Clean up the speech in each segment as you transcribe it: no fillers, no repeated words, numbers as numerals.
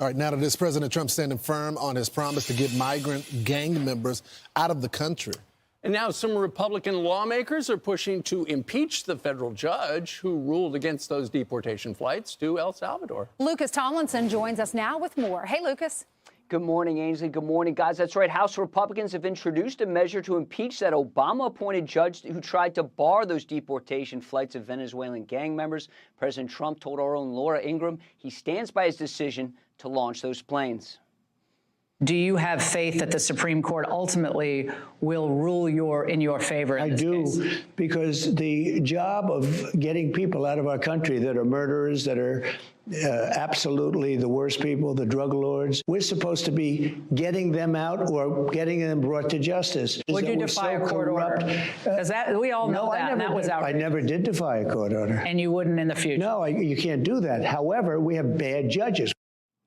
All right, now that is President Trump standing firm on his promise to get migrant gang members out of the country. And now some Republican lawmakers are pushing to impeach the federal judge who ruled against those deportation flights to El Salvador. Lucas Tomlinson joins us now with more. Hey, Lucas. Good morning, Ainsley. Good morning, guys. That's right. House Republicans have introduced a measure to impeach that Obama-appointed judge who tried to bar those deportation flights of Venezuelan gang members. President Trump told our own Laura Ingraham he stands by his decision to launch those planes. Do you have faith that the Supreme Court ultimately will rule in your favor in this case? I do, because the job of getting people out of our country that are murderers, that are absolutely the worst people, the drug lords, we're supposed to be getting them out or getting them brought to justice. Would you defy a court order? Because we all know that, and that was outrageous. I never did defy a court order. And you wouldn't in the future? No, you can't do that. However, we have bad judges.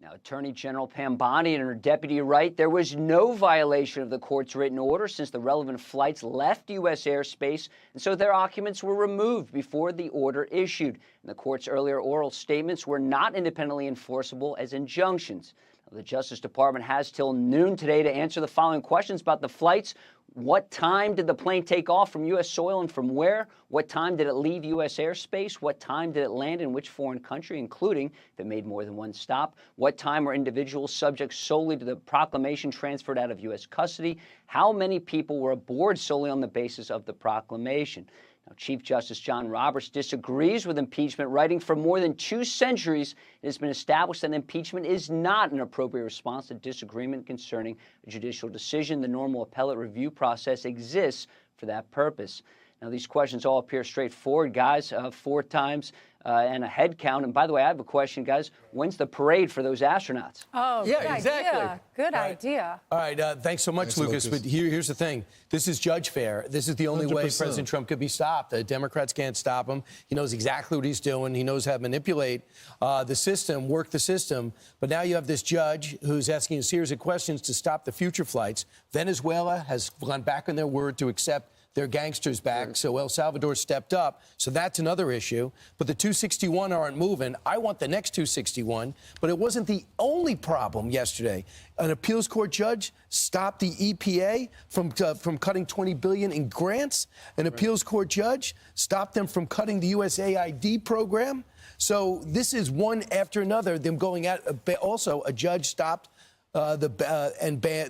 Now, Attorney General Pam Bondi and her deputy write there was no violation of the court's written order since the relevant flights left U.S. airspace, and so their documents were removed before the order issued. And the court's earlier oral statements were not independently enforceable as injunctions. Now, the Justice Department has till noon today to answer the following questions about the flights. What time did the plane take off from U.S. soil and from where? What time did it leave U.S. airspace? What time did it land in which foreign country, including if it made more than one stop? What time were individuals subject solely to the proclamation transferred out of U.S. custody? How many people were aboard solely on the basis of the proclamation? Now, Chief Justice John Roberts disagrees with impeachment, writing for more than 2 centuries, it has been established that impeachment is not an appropriate response to disagreement concerning a judicial decision. The normal appellate review process exists for that purpose. Now, these questions all appear straightforward, guys, 4 times and a head count. And by the way, I have a question, guys. When's the parade for those astronauts? Oh, Yeah, good exactly. idea. Good idea. All right, thanks so much, Lucas. But here's the thing. This is judge fair. This is the only way 100%. President Trump could be stopped. The Democrats can't stop him. He knows exactly what he's doing. He knows how to manipulate the system, work the system. But now you have this judge who's asking a series of questions to stop the future flights. Venezuela has gone back on their word to accept their gangsters back, so El Salvador stepped up. So that's another issue. But the 261 aren't moving. I want the next 261. But it wasn't the only problem yesterday. An appeals court judge stopped the EPA from cutting $20 billion in grants. An appeals court judge stopped them from cutting the USAID program. So this is one after another. Them going at also a judge stopped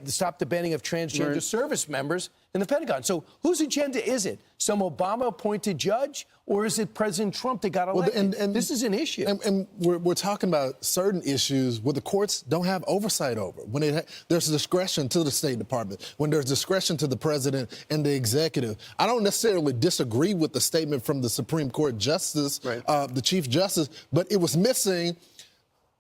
stop the banning of transgender service members in the Pentagon. So whose agenda is it? Some Obama-appointed judge, or is it President Trump that got elected? And this is an issue. And we're talking about certain issues where the courts don't have oversight over. When there's discretion to the State Department, when there's discretion to the president and the executive. I don't necessarily disagree with the statement from the Supreme Court Justice, the Chief Justice, but it was missing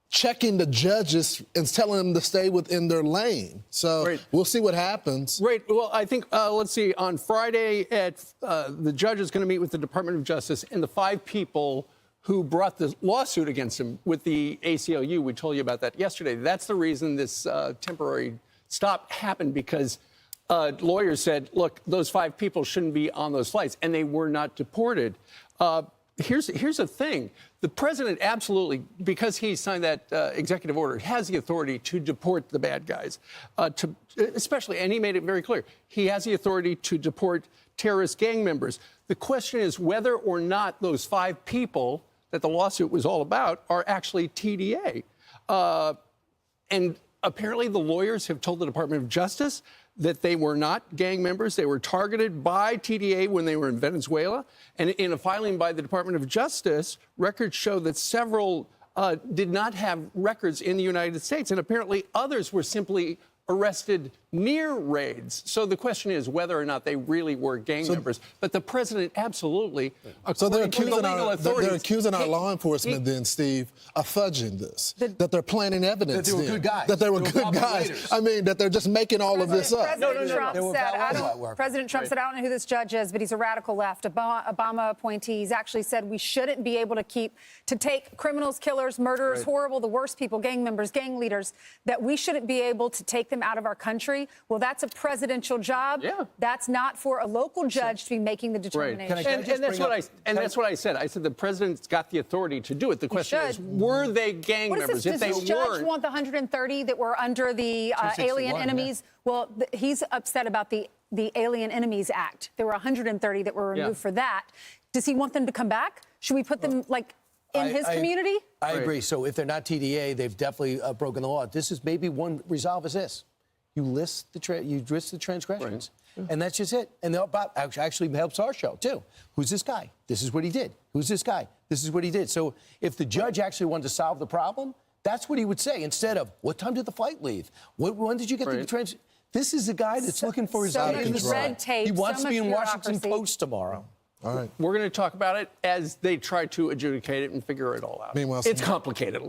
checking the judges and telling them to stay within their lane. So we'll see what happens. Right. Well, I think, let's see, on Friday, the judge is going to meet with the Department of Justice and the 5 people who brought the lawsuit against him with the ACLU. We told you about that yesterday. That's the reason this temporary stop happened, because lawyers said, look, those 5 people shouldn't be on those flights, and they were not deported. Here's the thing. The president absolutely, because he signed that executive order, has the authority to deport the bad guys, especially, and he made it very clear, he has the authority to deport terrorist gang members. The question is whether or not those 5 people that the lawsuit was all about are actually TDA. And apparently the lawyers have told the Department of Justice that they were not gang members. They were targeted by TDA when they were in Venezuela. And in a filing by the Department of Justice, records show that several did not have records in the United States. And apparently others were simply arrested near raids. So the question is whether or not they really were gang members. But the president absolutely. So they're accusing our law enforcement then, Steve, of fudging this, that they're planting evidence. That they were good guys. That they were good guys. I mean, that they're just making all of this up. President Trump said, I don't know who this judge is, but he's a radical left. Obama appointee. He's actually said we shouldn't be able to take criminals, killers, murderers, horrible, the worst people, gang members, gang leaders, that we shouldn't be able to take them out of our country. Well, that's a presidential job. Yeah. That's not for a local judge to be making the determination. And that's what I said. I said the president's got the authority to do it. The question is, were they gang What is members? this? If Does they this judge weren't, want the 130 that were under the Alien Enemies? Well, he's upset about the Alien Enemies Act. There were 130 that were removed for that. Does he want them to come back? Should we put them in his community? I agree. So if they're not TDA, they've definitely broken the law. This is maybe one resolve is this: you list the transgressions, and that's just it. And actually helps our show too. Who's this guy? This is what he did. Who's this guy? This is what he did. So if the judge actually wanted to solve the problem, that's what he would say instead of what time did the flight leave? When did you get the trans? This is a guy that's looking for his out of control. Red tape, he wants so to be much in Washington bureaucracy. Post tomorrow. All right. we're going to talk about it as they try to adjudicate it and figure it all out. Meanwhile, it's complicated.